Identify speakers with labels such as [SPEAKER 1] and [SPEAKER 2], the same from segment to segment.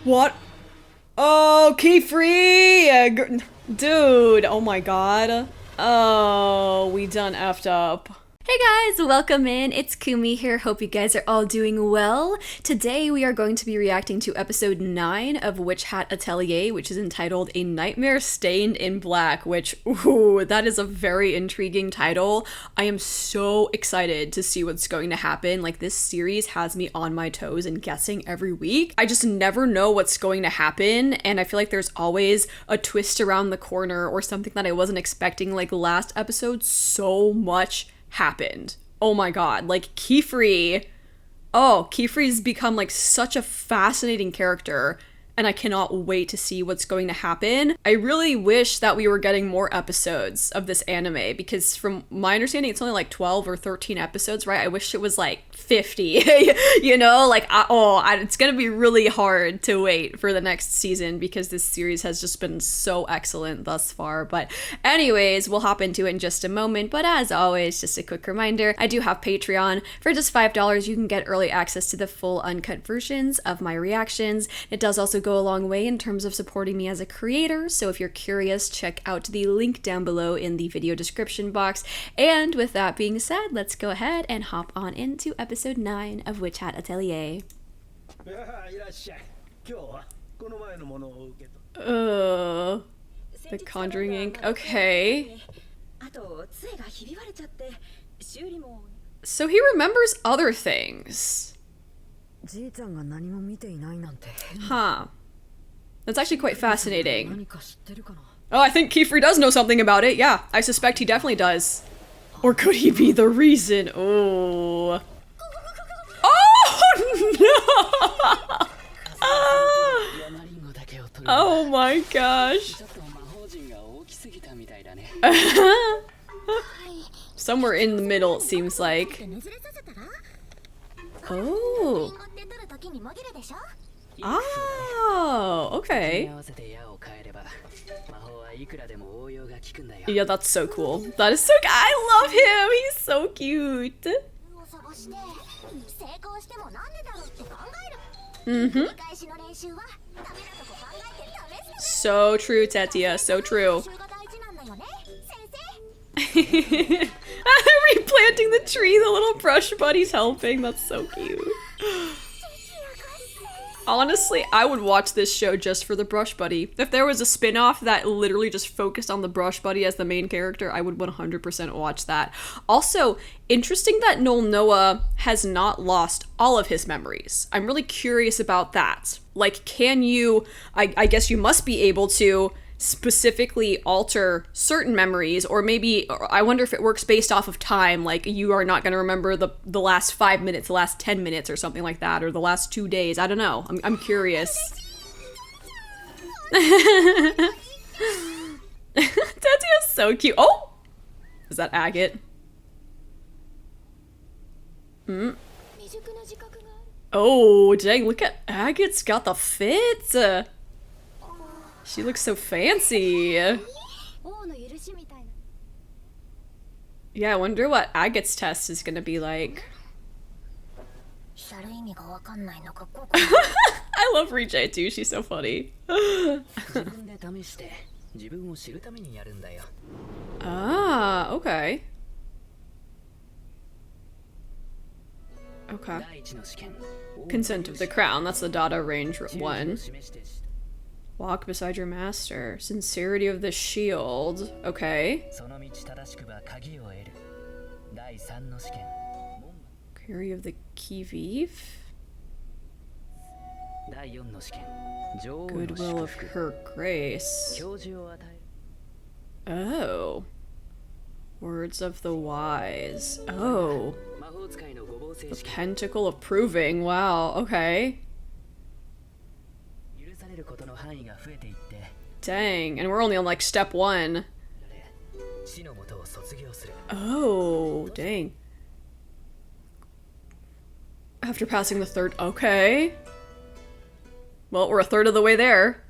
[SPEAKER 1] What? Oh, qifrey! Dude, oh my god. Oh, we done effed up.
[SPEAKER 2] Hey guys, welcome in. It's Kumi here. Hope you guys are all doing well. Today we are going to be reacting to episode 9 of Witch Hat Atelier, which is entitled A Nightmare Stained in Black, which, ooh, that is a very intriguing title. I am so excited to see what's going to happen. Like, this series has me on my toes and guessing every week. I just never know what's going to happen, and I feel like there's always a twist around the corner or something that I wasn't expecting. Like, last episode, so much happened. Oh my god, like qifrey. Oh, qifrey's become like such a fascinating character, and I cannot wait to see what's going to happen. I really wish that we were getting more episodes of this anime, because from my understanding it's only like 12 or 13 episodes, right? I wish it was like 50. You know, like it's gonna be really hard to wait for the next season because this series has just been so excellent thus far. But anyways, we'll hop into it in just a moment. But as always, just a quick reminder, I do have Patreon. For just $5 you can get early access to the full uncut versions of my reactions. It does also go a long way in terms of supporting me as a creator, so if you're curious, check out the link down below in the video description box. And with that being said, let's go ahead and hop on into episode 9 of Witch Hat Atelier. The Conjuring Ink. Okay. So he remembers other things. Huh. That's actually quite fascinating. Oh, I think qifrey does know something about it. Yeah, I suspect he definitely does. Or could he be the reason? Oh. Oh, no! Oh my gosh. Somewhere in the middle, it seems like. Oh. Oh, okay. Yeah, that's so cool. That is so good. I love him. He's so cute. So true, Tetia. So true. Replanting the tree, the little brush buddy's helping. That's so cute. Honestly, I would watch this show just for the brush buddy. If there was a spin-off that literally just focused on the brush buddy as the main character, I would 100% watch that. Also, interesting that Noah has not lost all of his memories. I'm really curious about that. Like, can you, I guess you must be able to specifically alter certain memories, or maybe I wonder if it works based off of time, like you are not going to remember the last 5 minutes, the last 10 minutes or something like that, or the last 2 days. I don't know. I'm curious. Tatia's so cute. Oh! Is that agate? Oh, dang, look at Agate's got the fit. She looks so fancy. Yeah, I wonder what Agate's test is gonna be like. I love Rijay too, she's so funny. Ah, okay. Okay. Consent of the Crown, that's the data range 1. Walk beside your master. Sincerity of the shield. Okay. Carry of the Kiviv. Goodwill of her grace. Oh. Words of the wise. Oh. The Pentacle of Proving. Wow, okay. Dang, and we're only on like step 1. Oh, dang. After passing the 3rd, okay. Well, we're a 1/3 of the way there.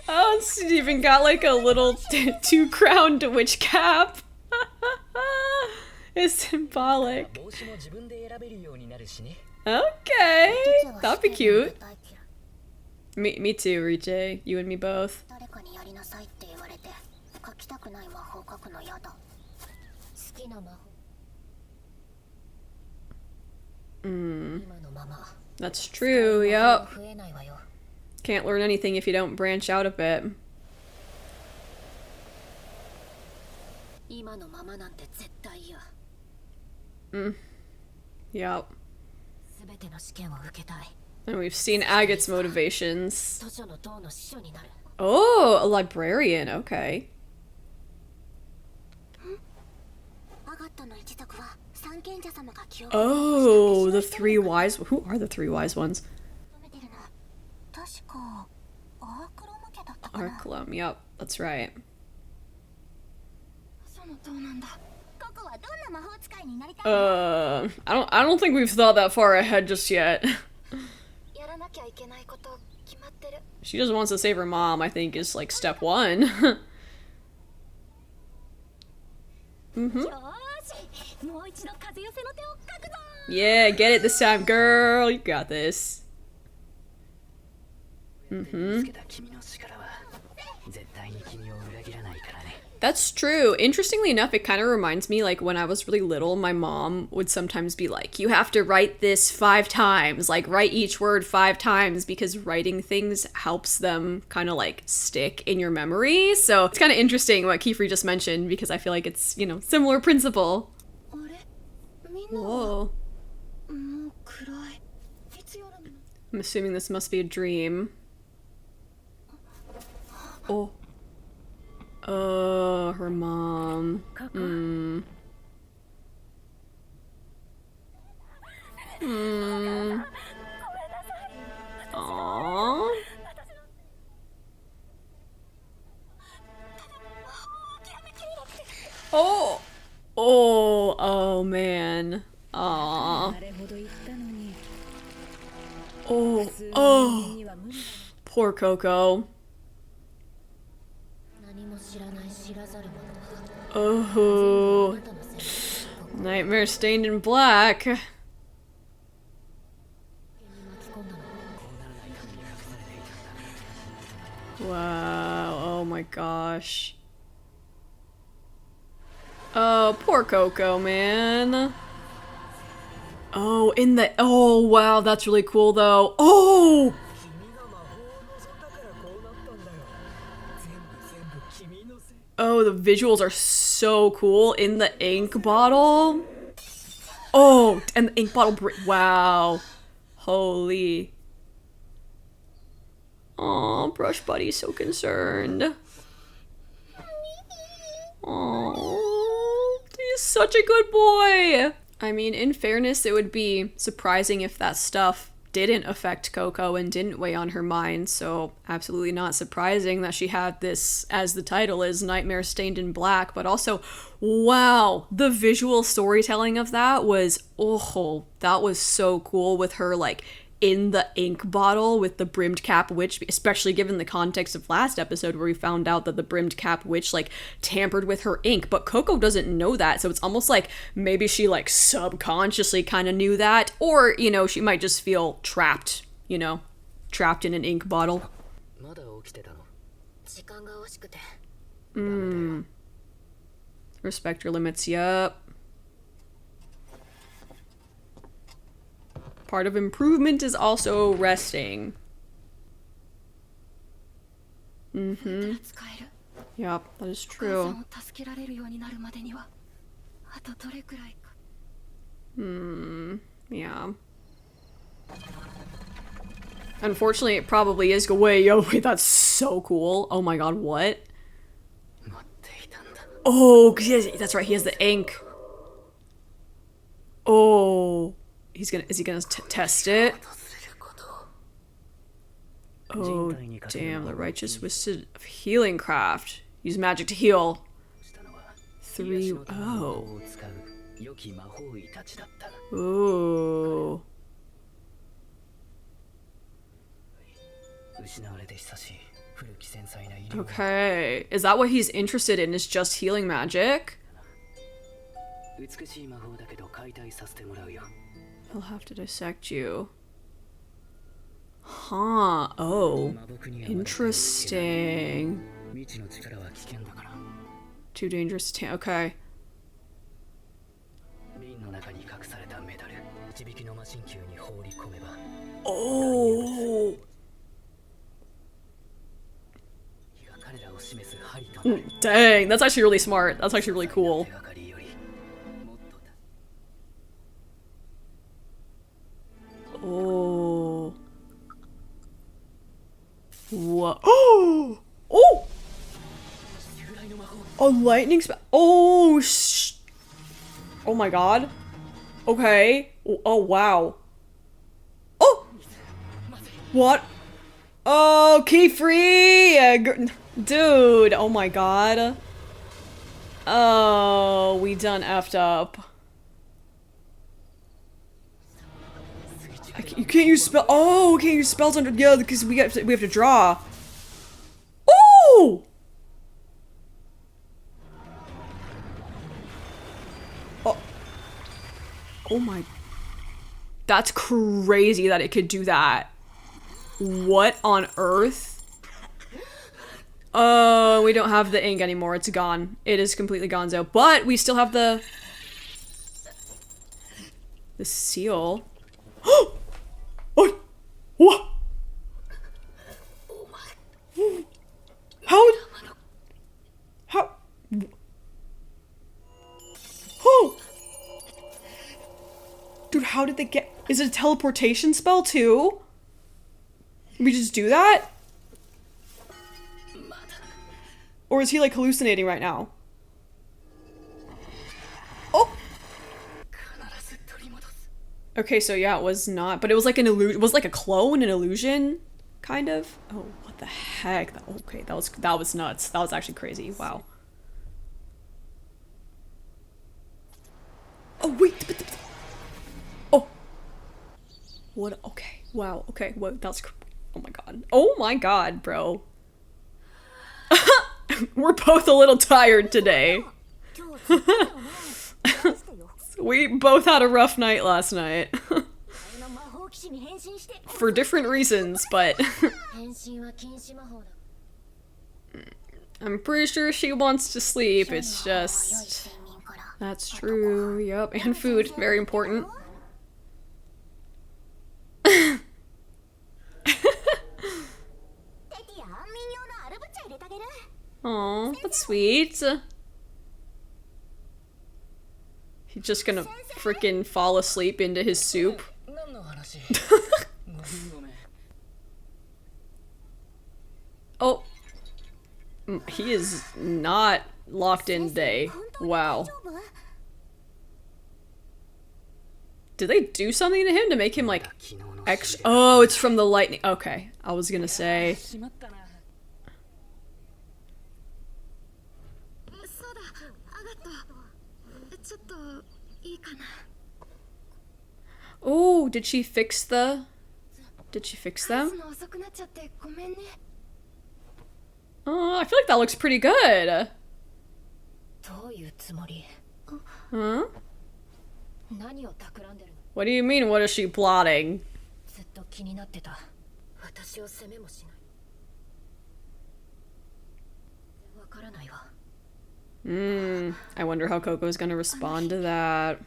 [SPEAKER 1] Oh, it's even got like a little two-crowned witch cap. It's symbolic. Okay, that'd be cute. Me too, Riche. You and me both. That's true, yep. Can't learn anything if you don't branch out a bit. Yep. And we've seen Agate's motivations. Oh, a librarian, okay. Oh, the three wise... Who are the three wise ones? Arklum, yep, that's right. I don't think we've thought that far ahead just yet. She just wants to save her mom, I think, is like step one. Yeah, get it this time, girl. You got this. That's true. Interestingly enough, it kind of reminds me, like, when I was really little, my mom would sometimes be like, you have to write this 5 times, like, write each word 5 times, because writing things helps them kind of, like, stick in your memory. So it's kind of interesting what qifrey just mentioned, because I feel like it's, you know, similar principle. Whoa. I'm assuming this must be a dream. Oh. Oh, her mom. Aww. Oh. Oh man. Aww. Oh. Poor Coco. Oh. Nightmare stained in black. Wow. Oh my gosh. Oh, poor Coco, man. Oh, oh, wow, that's really cool, though. Oh! Oh, the visuals are so cool in the ink bottle. Oh, and the ink bottle, wow. Holy. Aw, Brush Buddy's so concerned. Oh, he's such a good boy. I mean, in fairness, it would be surprising if that stuff didn't affect Coco and didn't weigh on her mind, so absolutely not surprising that she had this, as the title is, Nightmare Stained in Black, but also, wow, the visual storytelling of that was, oh, that was so cool with her, like, in the ink bottle with the brimmed cap witch, especially given the context of last episode where we found out that the brimmed cap witch like tampered with her ink, but Coco doesn't know that, so it's almost like maybe she like subconsciously kind of knew that, or you know, she might just feel trapped, you know, trapped in an ink bottle. Respect your limits. Yup. Part of improvement is also resting. Yep, that is true. Yeah. Unfortunately, it probably is. Wait, that's so cool. Oh my god, what? Oh, that's right, he has the ink. Oh. Is he gonna test it? Oh, damn, the righteous wizard of healing craft. Use magic to heal. 3, oh. Ooh. Okay. Is that what he's interested in? Is just healing magic? He'll have to dissect you. Huh. Oh. Interesting. Too dangerous to okay. Oh. Dang, that's actually really smart. That's actually really cool. Oh. What? Oh! Oh! A lightning spell. Oh, oh my god. Okay. Oh, wow. Oh! What? Oh, qifrey! Dude, oh my god. Oh, we done effed up. You can't use spell. Oh, can't use spells under. Yeah, because we have to draw. Oh! Oh. Oh my. That's crazy that it could do that. What on earth? Oh, we don't have the ink anymore. It's gone. It is completely gonzo. But we still have the seal. What? What? How? Oh! Dude, how did they get? Is it a teleportation spell too? We just do that? Or is he like hallucinating right now? Oh! Okay, so yeah, it was not, but it was like an illusion. It was like a clone, an illusion, kind of. Oh, what the heck? Okay, that was nuts. That was actually crazy. Wow. Oh wait. Oh. What? Okay. Wow. Okay. What? That's. Oh my god. Oh my god, bro. We're both a little tired today. We both had a rough night last night. For different reasons, but I'm pretty sure she wants to sleep. It's just... That's true. Yep. And food. Very important. Aw, that's sweet. He's just gonna frickin' fall asleep into his soup. Oh. He is not locked in today. Wow. Did they do something to him to make him like extra? Oh, it's from the lightning. Okay, I was gonna say. Oh, did she fix them? Oh, I feel like that looks pretty good. Huh? What do you mean, what is she plotting? I wonder how Coco's gonna respond to that.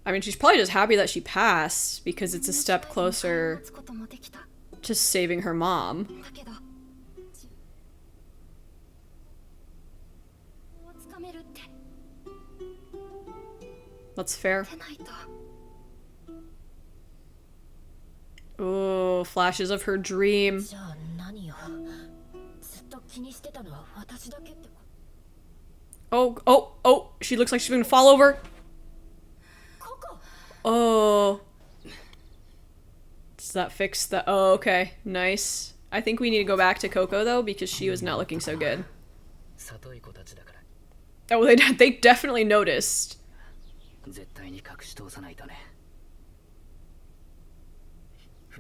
[SPEAKER 1] I mean, she's probably just happy that she passed, because it's a step closer to saving her mom. That's fair. Oh, flashes of her dream. Oh, she looks like she's gonna fall over. Oh. Does that fix the... Oh, okay. Nice. I think we need to go back to Coco, though, because she was not looking so good. Oh, they definitely noticed.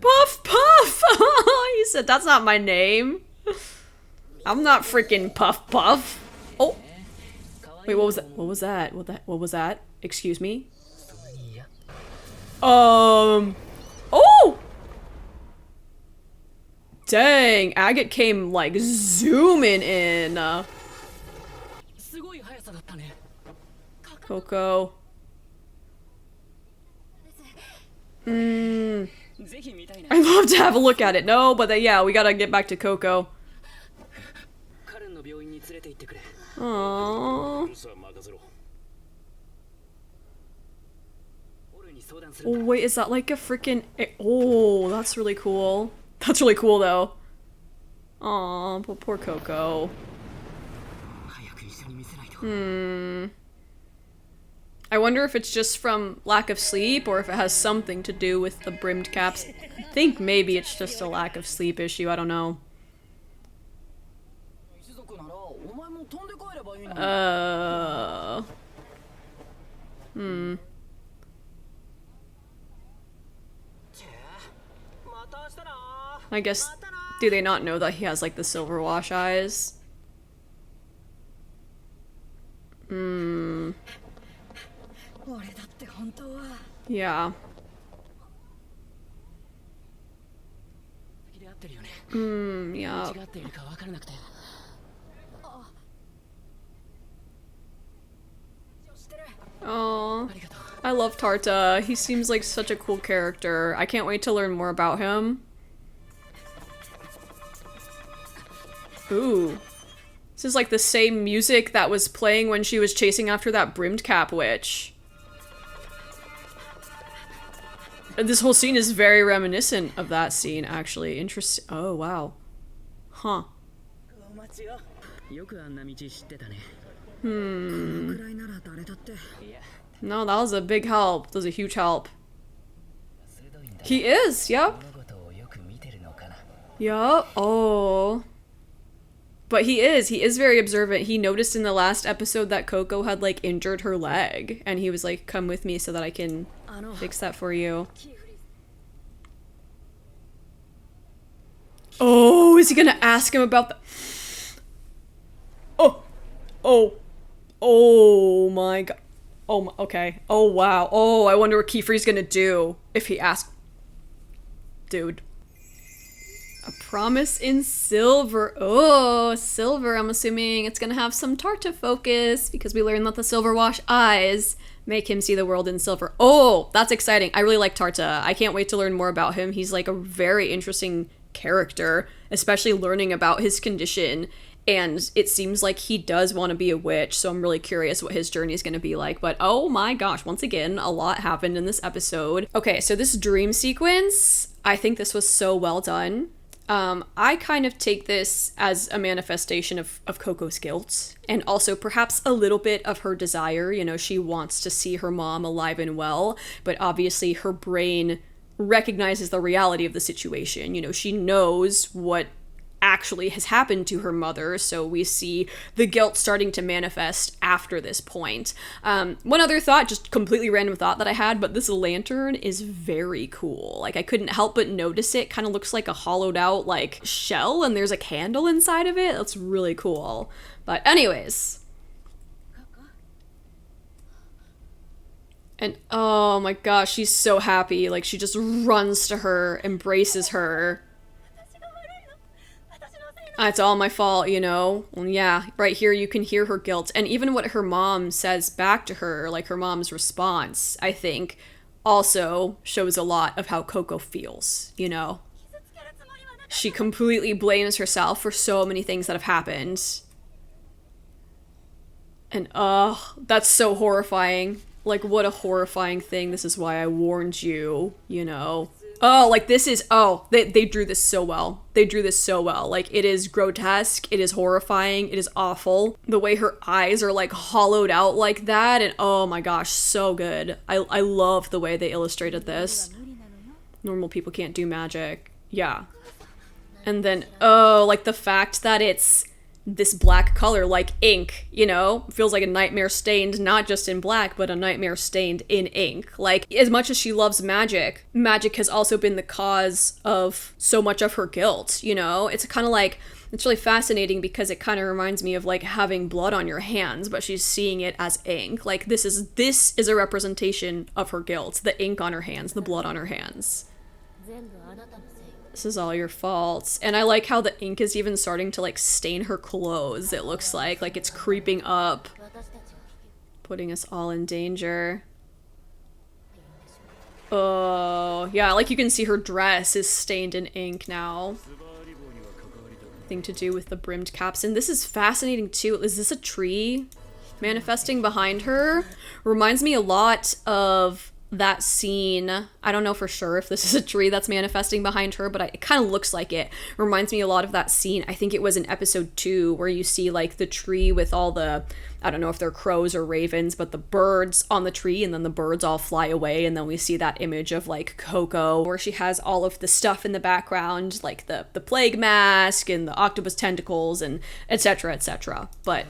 [SPEAKER 1] Puff Puff! He said, that's not my name. I'm not freaking Puff Puff. Oh. Wait, what was that? What was that? What was that? Excuse me? Oh! Dang, Agate came like zooming in. Coco. I'd love to have a look at it. No, but yeah, we gotta get back to Coco. Aww. Oh, wait, is that like a freaking... Oh, that's really cool. That's really cool, though. Aw, but poor Coco. I wonder if it's just from lack of sleep, or if it has something to do with the brimmed caps. I think maybe it's just a lack of sleep issue, I don't know. I guess, do they not know that he has, like, the silver wash eyes? Yeah. Yeah. Oh, I love Tarta. He seems like such a cool character. I can't wait to learn more about him. Ooh. This is like the same music that was playing when she was chasing after that brimmed cap witch. And this whole scene is very reminiscent of that scene, actually. Interesting. Oh, wow. Huh. No, that was a big help. That was a huge help. He is, yep. Yup. Oh. But he is very observant. He noticed in the last episode that Coco had, like, injured her leg. And he was like, come with me so that I can fix that for you. Oh, is he gonna ask him about the... Oh. Oh. Oh my god. Oh, okay. Oh, wow. Oh, I wonder what Qifrey's gonna do if he asks... Dude. A promise in silver. Oh, silver. I'm assuming it's gonna have some Tarta focus because we learned that the silver wash eyes make him see the world in silver. Oh, that's exciting. I really like Tarta. I can't wait to learn more about him. He's like a very interesting character, especially learning about his condition. And it seems like he does want to be a witch, so I'm really curious what his journey is going to be like. But oh my gosh, once again, a lot happened in this episode. Okay, so this dream sequence, I think this was so well done. I kind of take this as a manifestation of Coco's guilt, and also perhaps a little bit of her desire. You know, she wants to see her mom alive and well, but obviously her brain recognizes the reality of the situation. You know, she knows what actually has happened to her mother, so we see the guilt starting to manifest after this point. One other thought, just completely random thought that I had, but this lantern is very cool. Like, I couldn't help but notice it. Kind of looks like a hollowed out, like, shell, and there's a candle inside of it. That's really cool. But anyways. And oh my gosh, she's so happy. Like, she just runs to her, embraces her. It's all my fault, you know? Well, yeah, right here you can hear her guilt. And even what her mom says back to her, like her mom's response, I think, also shows a lot of how Coco feels, you know? She completely blames herself for so many things that have happened. And, that's so horrifying. Like, what a horrifying thing. This is why I warned you, you know? Oh, like this is, oh, they drew this so well. They drew this so well. Like, it is grotesque, it is horrifying, it is awful. The way her eyes are like hollowed out like that, and oh my gosh, so good. I love the way they illustrated this. Normal people can't do magic. Yeah. And then, oh, like the fact that it's this black color like ink, you know? Feels like a nightmare stained not just in black, but a nightmare stained in ink. Like, as much as she loves magic, magic has also been the cause of so much of her guilt, you know? It's kind of like, it's really fascinating because it kind of reminds me of like having blood on your hands, but she's seeing it as ink. Like, this is a representation of her guilt. The ink on her hands, the blood on her hands. This is all your fault. And I like how the ink is even starting to like stain her clothes, it looks like it's creeping up, putting us all in danger. Oh, yeah, like you can see her dress is stained in ink now. Thing to do with the brimmed caps. And this is fascinating too. Is this a tree manifesting behind her? Reminds me a lot of that scene. I don't know for sure if this is a tree that's manifesting behind her, but it kind of looks like it. Reminds me a lot of that scene. I think it was in episode 2 where you see like the tree with all the, I don't know if they're crows or ravens, but the birds on the tree, and then the birds all fly away, and then we see that image of like Coco where she has all of the stuff in the background, like the plague mask and the octopus tentacles and etc etc. But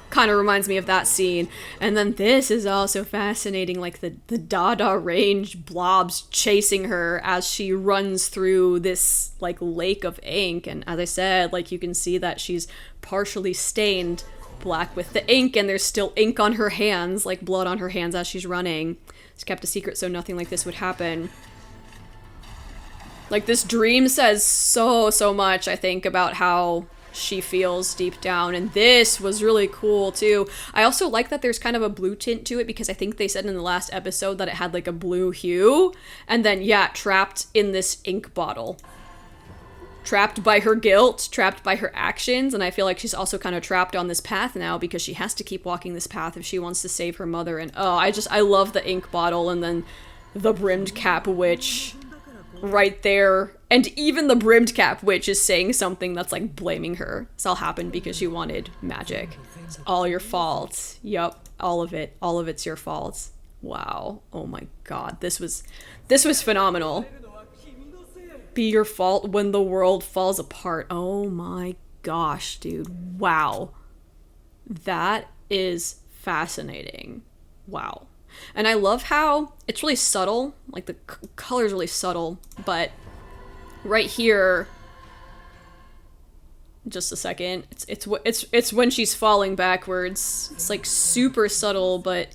[SPEAKER 1] kind of reminds me of that scene. And then this is also fascinating, like the Dada range blobs chasing her as she runs through this like lake of ink. And as I said, like you can see that she's partially stained black with the ink, and there's still ink on her hands, like blood on her hands as she's running. It's kept a secret so nothing like this would happen. Like, this dream says so much, I think, about how she feels deep down, and this was really cool too. I also like that there's kind of a blue tint to it, because I think they said in the last episode that it had like a blue hue, and then yeah, trapped in this ink bottle. Trapped by her guilt, trapped by her actions, and I feel like she's also kind of trapped on this path now because she has to keep walking this path if she wants to save her mother. And oh, I love the ink bottle, and then the brimmed cap witch right there. And even the brimmed cap witch is saying something that's like blaming her. This all happened because you wanted magic. It's all your fault. Yup, all of it. All of it's your fault. Wow. Oh my god. This was phenomenal. Be your fault when the world falls apart. Oh my gosh, dude. Wow. That is fascinating. Wow. And I love how it's really subtle. Like the color's really subtle, but right here, just a second, it's when she's falling backwards. It's like super subtle, but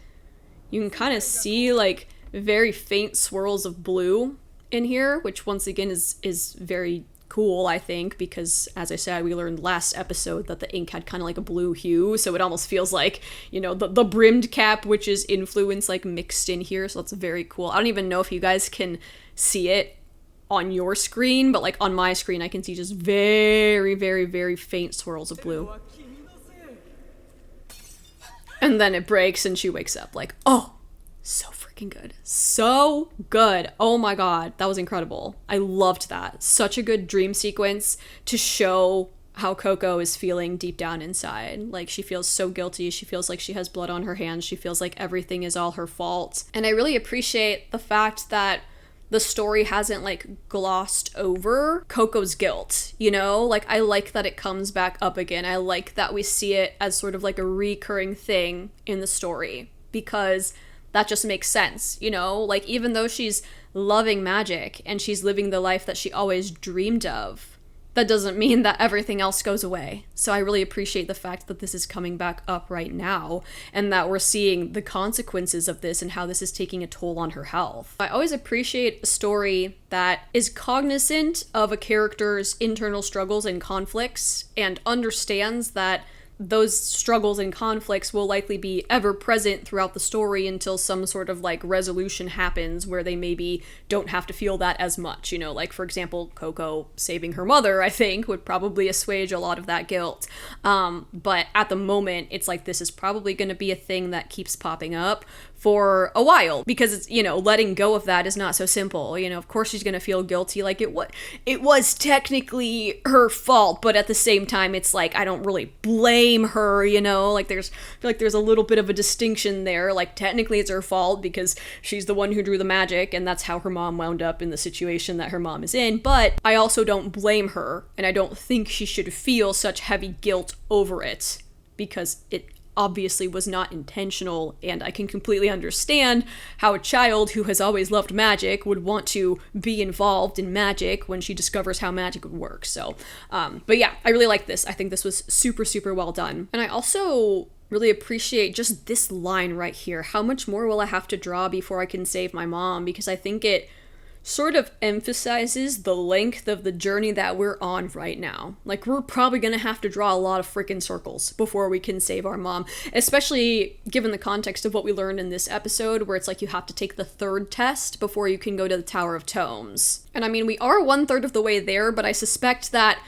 [SPEAKER 1] you can kind of see like very faint swirls of blue in here, which once again is very cool, I think, because as I said, we learned last episode that the ink had kind of like a blue hue, so it almost feels like, you know, the brimmed cap witch's influence like mixed in here, so that's very cool. I don't even know if you guys can see it on your screen, but like on my screen I can see just very, very, very faint swirls of blue. And then it breaks and she wakes up like, oh, so freaking good. So good. Oh my god, that was incredible. I loved that. Such a good dream sequence to show how Coco is feeling deep down inside. Like, she feels so guilty. She feels like she has blood on her hands. She feels like everything is all her fault. And I really appreciate the fact that the story hasn't like glossed over Coco's guilt, you know? Like, I like that it comes back up again. I like that we see it as sort of like a recurring thing in the story, because that just makes sense, you know? Like, even though she's loving magic and she's living the life that she always dreamed of, that doesn't mean that everything else goes away. So I really appreciate the fact that this is coming back up right now, and that we're seeing the consequences of this and how this is taking a toll on her health. I always appreciate a story that is cognizant of a character's internal struggles and conflicts, and understands that those struggles and conflicts will likely be ever present throughout the story until some sort of like resolution happens where they maybe don't have to feel that as much, you know? Like, for example, Coco saving her mother, I think, would probably assuage a lot of that guilt. But at the moment, it's like this is probably going to be a thing that keeps popping up for a while, because it's, you know, letting go of that is not so simple. You know, of course she's gonna feel guilty, like it was technically her fault, but at the same time it's like, I don't really blame blame her, you know? Like I feel like there's a little bit of a distinction there. Like technically it's her fault because she's the one who drew the magic and that's how her mom wound up in the situation that her mom is in. But I also don't blame her, and I don't think she should feel such heavy guilt over it because it obviously was not intentional, and I can completely understand how a child who has always loved magic would want to be involved in magic when she discovers how magic would work. So, but yeah, I really like this. I think this was super, super well done. And I also really appreciate just this line right here. How much more will I have to draw before I can save my mom? Because I think it sort of emphasizes the length of the journey that we're on right now. Like, we're probably gonna have to draw a lot of freaking circles before we can save our mom, especially given the context of what we learned in this episode, where it's like you have to take the 3rd test before you can go to the Tower of Tomes. And I mean, we are 1/3 of the way there, but I suspect that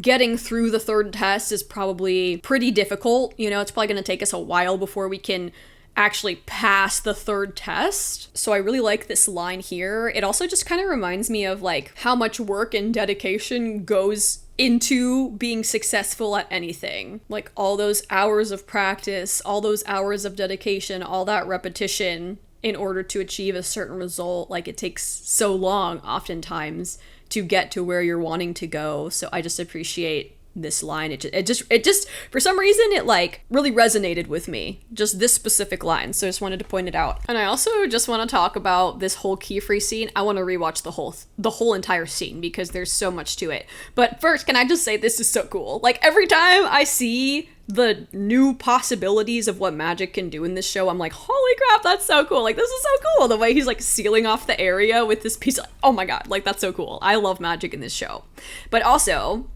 [SPEAKER 1] getting through the 3rd test is probably pretty difficult. You know, it's probably gonna take us a while before we can actually pass the 3rd test. So I really like this line here. It also just kind of reminds me of like how much work and dedication goes into being successful at anything. Like all those hours of practice, all those hours of dedication, all that repetition in order to achieve a certain result. Like it takes so long oftentimes to get to where you're wanting to go. So I just appreciate this line. It just for some reason it like really resonated with me, just this specific line, so I just wanted to point it out. And I also just want to talk about this whole qifrey scene. I want to rewatch the whole entire scene because there's so much to it. But first, can I just say this is so cool. Like every time I see the new possibilities of what magic can do in this show, I'm like, holy crap, that's so cool. Like this is so cool. The way he's like sealing off the area with this piece of, oh my god, like that's so cool. I love magic in this show. But also,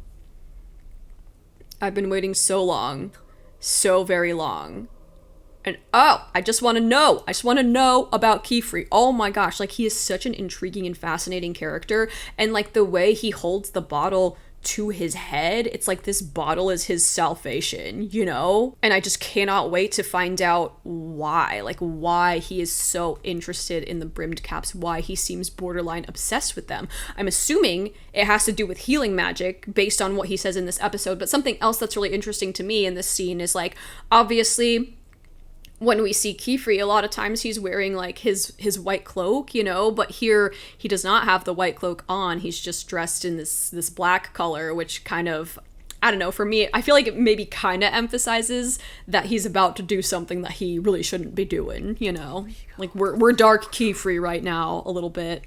[SPEAKER 1] I've been waiting so long, so very long. And oh, I just want to know about qifrey. Oh my gosh, like he is such an intriguing and fascinating character. And like the way he holds the bottle to his head, it's like this bottle is his salvation, you know? And I just cannot wait to find out why he is so interested in the brimmed caps, why he seems borderline obsessed with them. I'm assuming it has to do with healing magic based on what he says in this episode, but something else that's really interesting to me in this scene is like, obviously, when we see qifrey, a lot of times he's wearing like his white cloak, you know, but here he does not have the white cloak on. He's just dressed in this black color, which kind of, I don't know, for me, I feel like it maybe kind of emphasizes that he's about to do something that he really shouldn't be doing, you know? Like we're dark qifrey right now a little bit.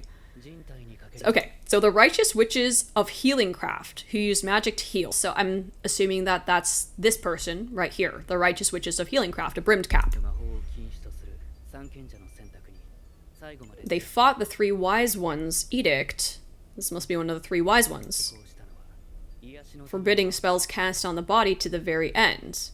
[SPEAKER 1] Okay, so the righteous witches of healing craft who use magic to heal. So I'm assuming that that's this person right here, the righteous witches of healing craft, a brimmed cap. They fought the 3 wise ones' edict. This must be one of the 3 wise ones, forbidding spells cast on the body to the very end.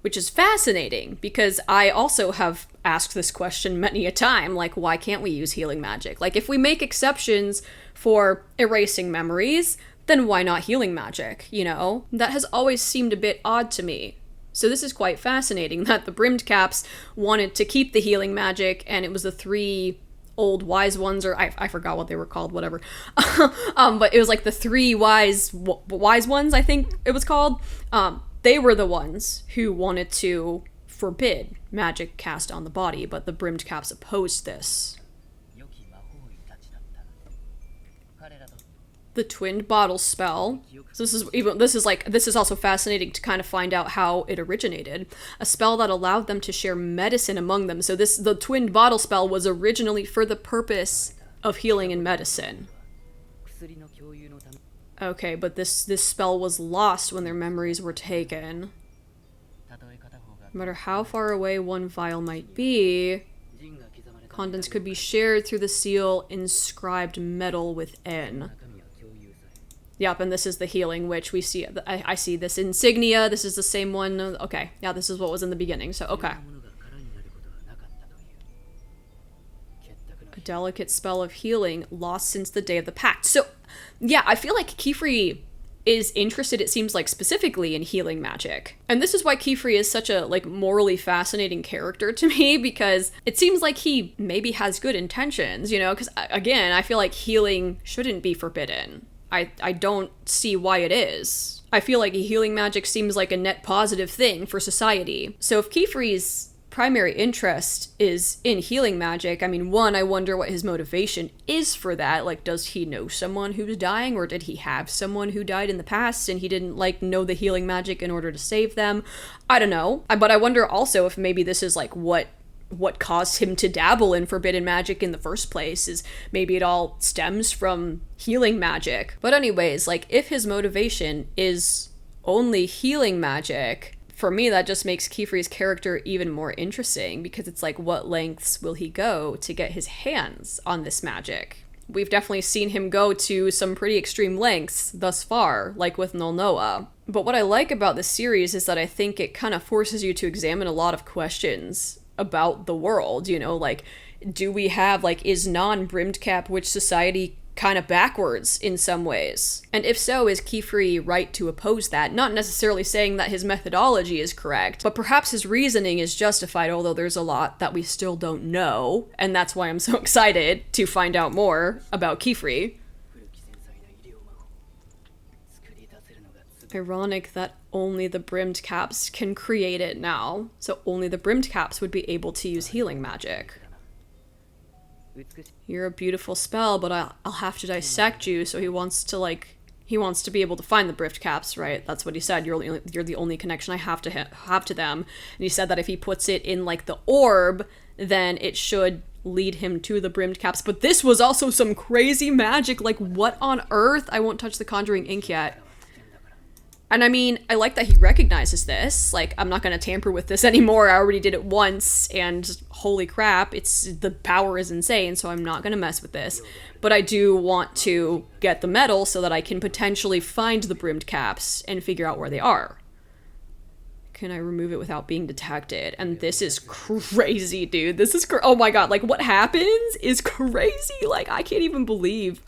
[SPEAKER 1] Which is fascinating, because I also have asked this question many a time, like, why can't we use healing magic? Like, if we make exceptions for erasing memories, then why not healing magic, you know? That has always seemed a bit odd to me. So this is quite fascinating that the brimmed caps wanted to keep the healing magic, and it was the 3 old wise ones, or I forgot what they were called, whatever. But it was like the 3 wise ones, I think it was called. They were the ones who wanted to forbid magic cast on the body, but the brimmed caps opposed this. The twinned bottle spell. So this is also fascinating to kind of find out how it originated. A spell that allowed them to share medicine among them. So the twinned bottle spell was originally for the purpose of healing and medicine. Okay, but this spell was lost when their memories were taken. No matter how far away one vial might be, contents could be shared through the seal inscribed metal within. Yep, and this is the healing witch. We see, I see this insignia. This is the same one. Okay, yeah, this is what was in the beginning, so okay. A delicate spell of healing lost since the day of the pact. So, yeah, I feel like qifrey is interested, it seems like, specifically in healing magic. And this is why qifrey is such a, like, morally fascinating character to me, because it seems like he maybe has good intentions, you know? Because, again, I feel like healing shouldn't be forbidden. I don't see why it is. I feel like healing magic seems like a net positive thing for society. So if Qifrey's primary interest is in healing magic, I mean, one, I wonder what his motivation is for that. Like, does he know someone who's dying, or did he have someone who died in the past and he didn't, like, know the healing magic in order to save them? I don't know. But I wonder also if maybe this is, like, what caused him to dabble in forbidden magic in the first place, is maybe it all stems from healing magic. But anyways, like, if his motivation is only healing magic, for me, that just makes Qifrey's character even more interesting, because it's like, what lengths will he go to get his hands on this magic? We've definitely seen him go to some pretty extreme lengths thus far, like with Nolnoa. But what I like about this series is that I think it kind of forces you to examine a lot of questions about the world, you know, like, do we have, like, is non-brimmed cap witch society kind of backwards in some ways? And if so, is Qifrey right to oppose that? Not necessarily saying that his methodology is correct, but perhaps his reasoning is justified, although there's a lot that we still don't know, and that's why I'm so excited to find out more about Qifrey. Ironic that only the brimmed caps can create it now, so only the brimmed caps would be able to use healing magic. You're a beautiful spell, but I'll have to dissect you. So he wants to be able to find the brimmed caps, right? That's what he said. You're the only connection I have to them. And he said that if he puts it in, like, the orb, then it should lead him to the brimmed caps. But this was also some crazy magic. Like, what on earth? I won't touch the conjuring ink yet. And I mean, I like that he recognizes this. Like, I'm not going to tamper with this anymore. I already did it once, and holy crap, the power is insane, so I'm not going to mess with this. But I do want to get the medal so that I can potentially find the brimmed caps and figure out where they are. Can I remove it without being detected? And this is crazy, dude. This is oh my god, like, what happens is crazy. Like, I can't even believe.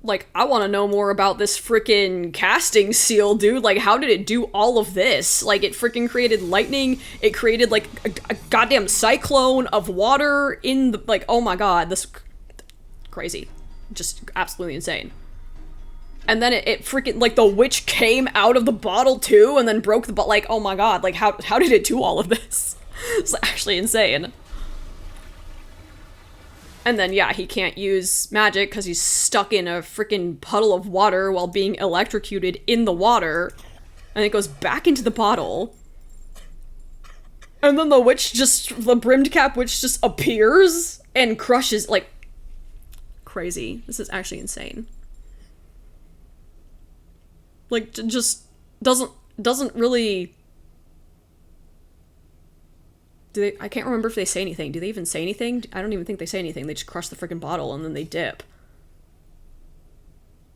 [SPEAKER 1] Like, I want to know more about this freaking casting seal, dude. Like, how did it do all of this? Like, it freaking created lightning. It created, like, a goddamn cyclone of water in the, like, oh my god, this crazy. Just absolutely insane. And then it freaking, like, the witch came out of the bottle too, and then broke the bottle. Like, oh my god, like, how did it do all of this? It's actually insane. And then, yeah, he can't use magic because he's stuck in a freaking puddle of water while being electrocuted in the water. And it goes back into the bottle. And then the brimmed cap witch just appears and crushes, like, crazy. This is actually insane. Like, just doesn't really... I can't remember if they say anything. Do they even say anything? I don't even think they say anything. They just crush the freaking bottle and then they dip.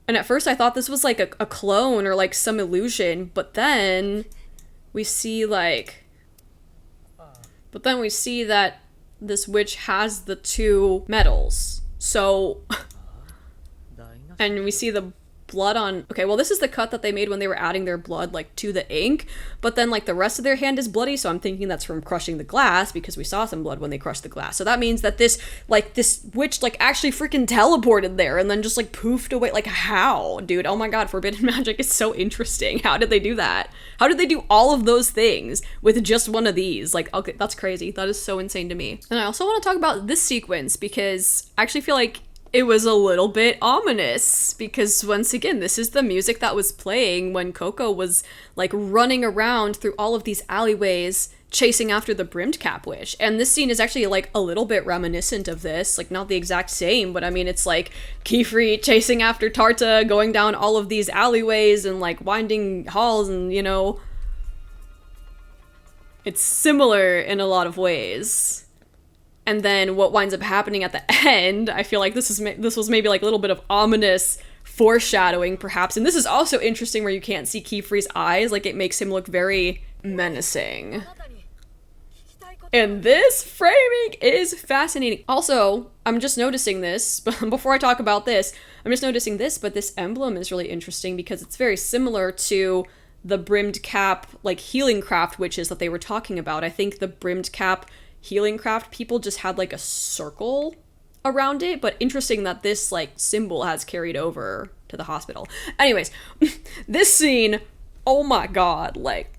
[SPEAKER 1] And at first I thought this was like a clone or like some illusion, but then we see like... But then we see that this witch has the two medals. So... And we see the blood on... Okay, well, this is the cut that they made when they were adding their blood, like, to the ink. But then, like, the rest of their hand is bloody, so I'm thinking that's from crushing the glass, because we saw some blood when they crushed the glass. So that means that this witch, like, actually freaking teleported there and then just, like, poofed away. Like, how? Dude, oh my god, forbidden magic is so interesting. How did they do that? How did they do all of those things with just one of these? Like, okay, that's crazy. That is so insane to me. And I also want to talk about this sequence, because I actually feel like it was a little bit ominous, because once again, this is the music that was playing when Coco was, like, running around through all of these alleyways chasing after the brimmed cap witch. And this scene is actually, like, a little bit reminiscent of this. Like, not the exact same, but I mean, it's like Qifrey chasing after Tarta, going down all of these alleyways and, like, winding halls, and, you know, it's similar in a lot of ways. And then what winds up happening at the end, I feel like this was maybe like a little bit of ominous foreshadowing, perhaps. And this is also interesting where you can't see Qifrey's eyes. Like, it makes him look very menacing. And this framing is fascinating. Also, I'm just noticing this, but before I talk about this, I'm just noticing this, but this emblem is really interesting because it's very similar to the brimmed cap, like, healing craft witches that they were talking about. I think the brimmed cap healing craft people just had like a circle around it, but interesting that this like symbol has carried over to the hospital. Anyways, this scene, oh my god, like,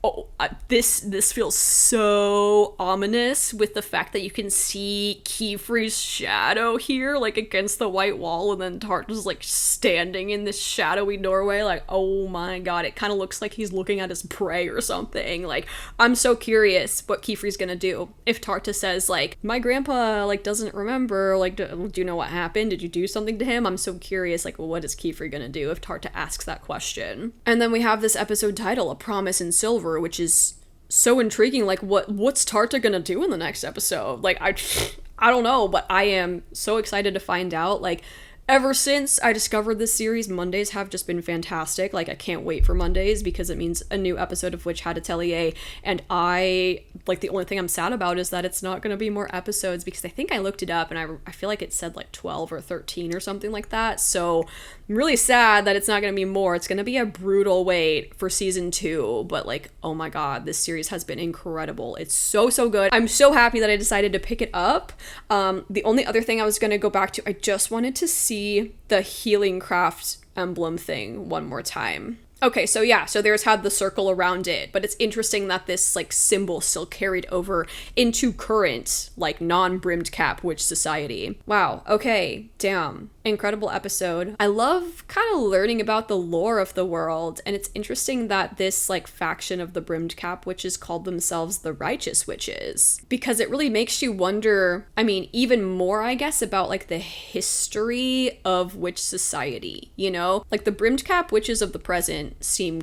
[SPEAKER 1] this feels so ominous with the fact that you can see Qifrey's shadow here, like, against the white wall, and then Tart just, like, standing in this shadowy doorway, like, oh my god, it kind of looks like he's looking at his prey or something. Like, I'm so curious what Qifrey's gonna do. If Tarta says, like, my grandpa, like, doesn't remember, like, do you know what happened? Did you do something to him? I'm so curious, like, well, what is Qifrey gonna do if Tarta asks that question? And then we have this episode title, A Promise in Silver, which is so intriguing. Like, what's Tarta gonna do in the next episode? Like, I don't know, but I am so excited to find out. Like, ever since I discovered this series, Mondays have just been fantastic. Like, I can't wait for Mondays because it means a new episode of Witch Hat Atelier. And the only thing I'm sad about is that it's not going to be more episodes, because I think I looked it up and I feel like it said like 12 or 13 or something like that. So I'm really sad that it's not going to be more. It's going to be a brutal wait for season 2. But like, oh my god, this series has been incredible. It's so good. I'm so happy that I decided to pick it up. The only other thing I was going to go back to, I just wanted to see the healing craft emblem thing one more time. Okay, so yeah, so there's had the circle around it, but it's interesting that this, like, symbol still carried over into current, like, non-brimmed cap witch society. Wow, okay, damn. Incredible episode. I love kind of learning about the lore of the world, and it's interesting that this, like, faction of the brimmed cap witches called themselves the Righteous Witches, because it really makes you wonder, I mean, even more, I guess, about, like, the history of witch society, you know? Like, the brimmed cap witches of the present seem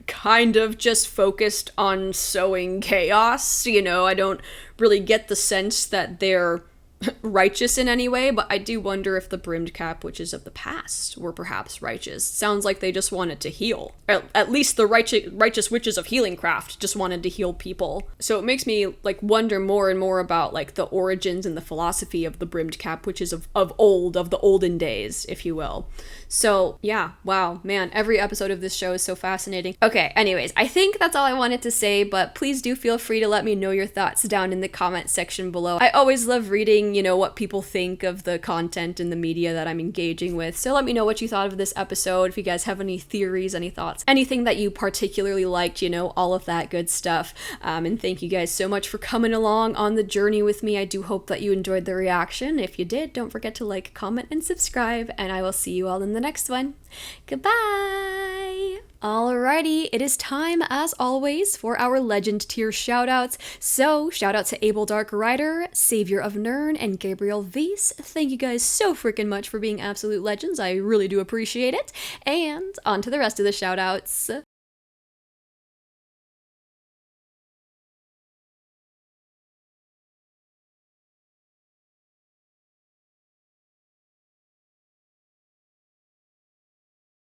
[SPEAKER 1] kind of just focused on sowing chaos, you know? I don't really get the sense that they're righteous in any way, but I do wonder if the brimmed cap witches of the past were perhaps righteous. Sounds like they just wanted to heal. Or at least the righteous witches of healing craft just wanted to heal people. So it makes me, like, wonder more and more about, like, the origins and the philosophy of the brimmed cap witches of the olden days, if you will. So yeah, wow, man, every episode of this show is so fascinating. Okay, anyways, I think that's all I wanted to say, but please do feel free to let me know your thoughts down in the comment section below. I always love reading, you know, what people think of the content and the media that I'm engaging with. So let me know what you thought of this episode, if you guys have any theories, any thoughts, anything that you particularly liked, you know, all of that good stuff. And thank you guys so much for coming along on the journey with me. I do hope that you enjoyed the reaction. If you did, don't forget to like, comment, and subscribe, and I will see you all in the next one. Goodbye! Alrighty, it is time, as always, for our Legend tier shoutouts. So, shout out to Abel Dark Rider, Savior of Nern, and Gabriel Weiss. Thank you guys so freaking much for being absolute legends. I really do appreciate it. And on to the rest of the shoutouts.